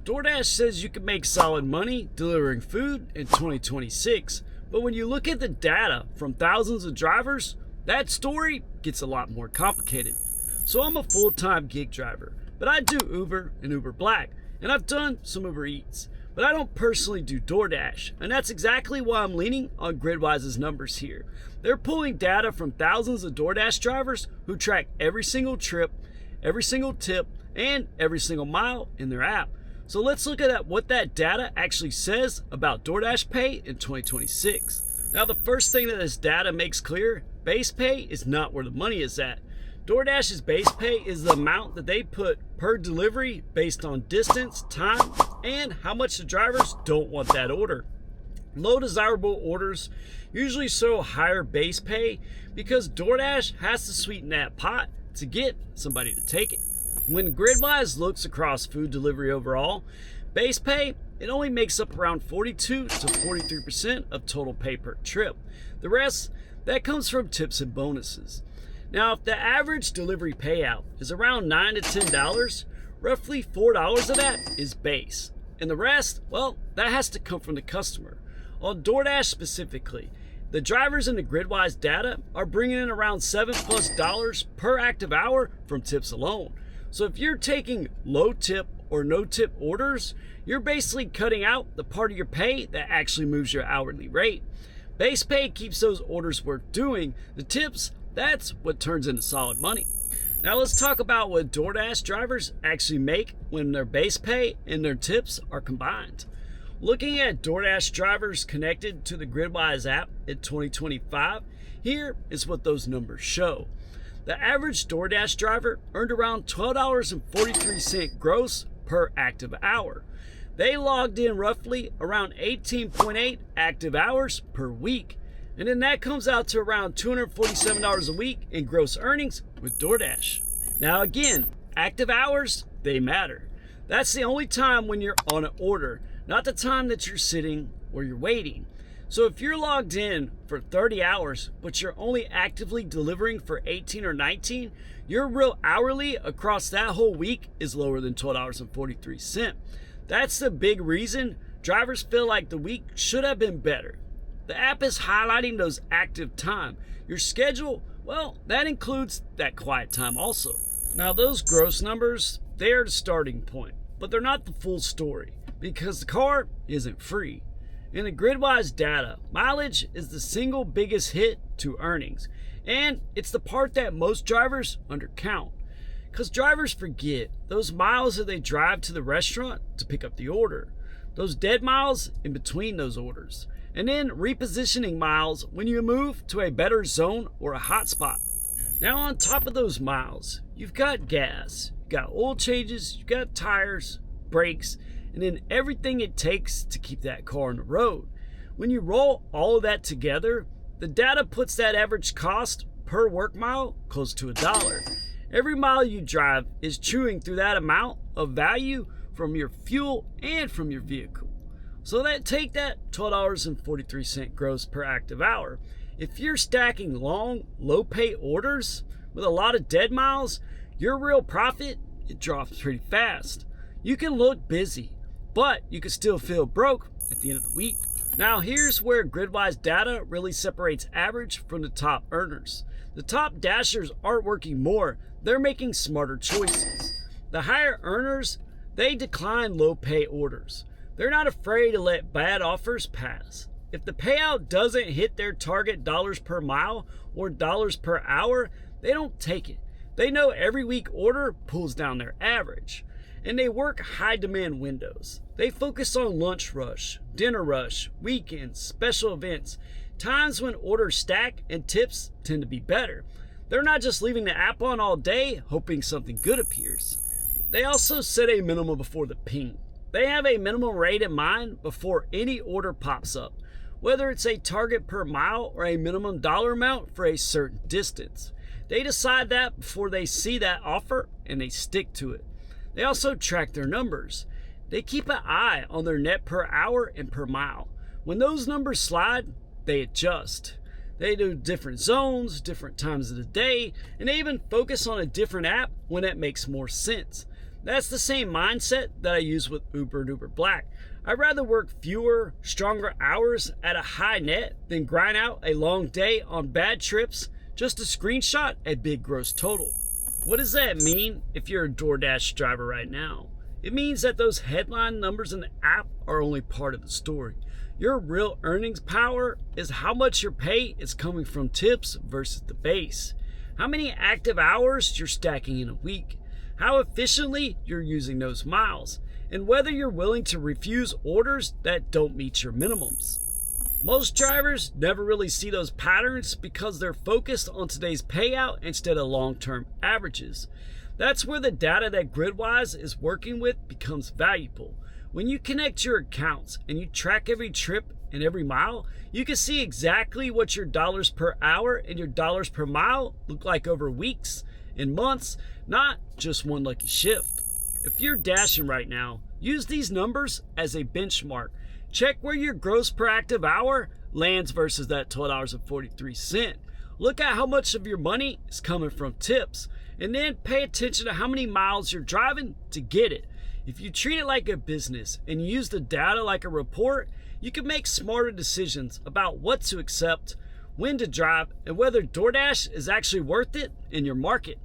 DoorDash says you can make solid money delivering food in 2026, but when you look at the data from thousands of drivers, that story gets a lot more complicated. So I'm a full-time gig driver, but I do Uber and Uber Black, and I've done some Uber Eats, but I don't personally do DoorDash, and that's exactly why I'm leaning on Gridwise's numbers here. They're pulling data from thousands of DoorDash drivers who track every single trip, every single tip, and every single mile in their app. So let's look at what that data actually says about DoorDash pay in 2026. Now, the first thing that this data makes clear, base pay is not where the money is at. DoorDash's base pay is the amount that they put per delivery based on distance, time, and how much the drivers don't want that order. Low desirable orders usually show higher base pay because DoorDash has to sweeten that pot to get somebody to take it. When Gridwise looks across food delivery overall, base pay, it only makes up around 42 to 43% of total pay per trip. The rest, that comes from tips and bonuses. Now, if the average delivery payout is around $9 to $10, roughly $4 of that is base. And the rest, well, that has to come from the customer. On DoorDash specifically, the drivers in the Gridwise data are bringing in around $7+ per active hour from tips alone. So if you're taking low tip or no tip orders, you're basically cutting out the part of your pay that actually moves your hourly rate. Base pay keeps those orders worth doing. The tips, that's what turns into solid money. Now let's talk about what DoorDash drivers actually make when their base pay and their tips are combined. Looking at DoorDash drivers connected to the Gridwise app in 2025, here is what those numbers show. The average DoorDash driver earned around $12.43 gross per active hour. They logged in roughly around 18.8 active hours per week. And then that comes out to around $247 a week in gross earnings with DoorDash. Now again, active hours, they matter. That's the only time when you're on an order, not the time that you're sitting or you're waiting. So if you're logged in for 30 hours, but you're only actively delivering for 18 or 19, your real hourly across that whole week is lower than $12.43. That's the big reason drivers feel like the week should have been better. The app is highlighting those active time. Your schedule, well, that includes that quiet time also. Now those gross numbers, they're the starting point, but they're not the full story because the car isn't free. In the Gridwise data, mileage is the single biggest hit to earnings, and it's the part that most drivers undercount. Because drivers forget those miles that they drive to the restaurant to pick up the order, those dead miles in between those orders, and then repositioning miles when you move to a better zone or a hotspot. Now on top of those miles, you've got gas, you've got oil changes, you've got tires, brakes, and then everything it takes to keep that car on the road. When you roll all of that together, the data puts that average cost per work mile close to $1. Every mile you drive is chewing through that amount of value from your fuel and from your vehicle. So take that $12.43 gross per active hour. If you're stacking long, low pay orders with a lot of dead miles, your real profit, it drops pretty fast. You can look busy, but you can still feel broke at the end of the week. Now here's where Gridwise data really separates average from the top earners. The top dashers aren't working more, they're making smarter choices. The higher earners, they decline low pay orders. They're not afraid to let bad offers pass. If the payout doesn't hit their target dollars per mile or dollars per hour, they don't take it. They know every week order pulls down their average. And they work high demand windows. They focus on lunch rush, dinner rush, weekends, special events, times when orders stack and tips tend to be better. They're not just leaving the app on all day hoping something good appears. They also set a minimum before the ping. They have a minimum rate in mind before any order pops up, whether it's a target per mile or a minimum dollar amount for a certain distance. They decide that before they see that offer and they stick to it. They also track their numbers. They keep an eye on their net per hour and per mile. When those numbers slide, they adjust. They do different zones, different times of the day, and they even focus on a different app when it makes more sense. That's the same mindset that I use with Uber and Uber Black. I'd rather work fewer, stronger hours at a high net than grind out a long day on bad trips just to screenshot a big gross total. What does that mean if you're a DoorDash driver right now? It means that those headline numbers in the app are only part of the story. Your real earnings power is how much your pay is coming from tips versus the base. How many active hours you're stacking in a week. How efficiently you're using those miles. And whether you're willing to refuse orders that don't meet your minimums. Most drivers never really see those patterns because they're focused on today's payout instead of long-term averages. That's where the data that Gridwise is working with becomes valuable. When you connect your accounts and you track every trip and every mile, you can see exactly what your dollars per hour and your dollars per mile look like over weeks and months, not just one lucky shift. If you're dashing right now, use these numbers as a benchmark. Check where your gross per active hour lands versus that $12.43. Look at how much of your money is coming from tips, and then pay attention to how many miles you're driving to get it. If you treat it like a business and use the data like a report, you can make smarter decisions about what to accept, when to drive, and whether DoorDash is actually worth it in your market.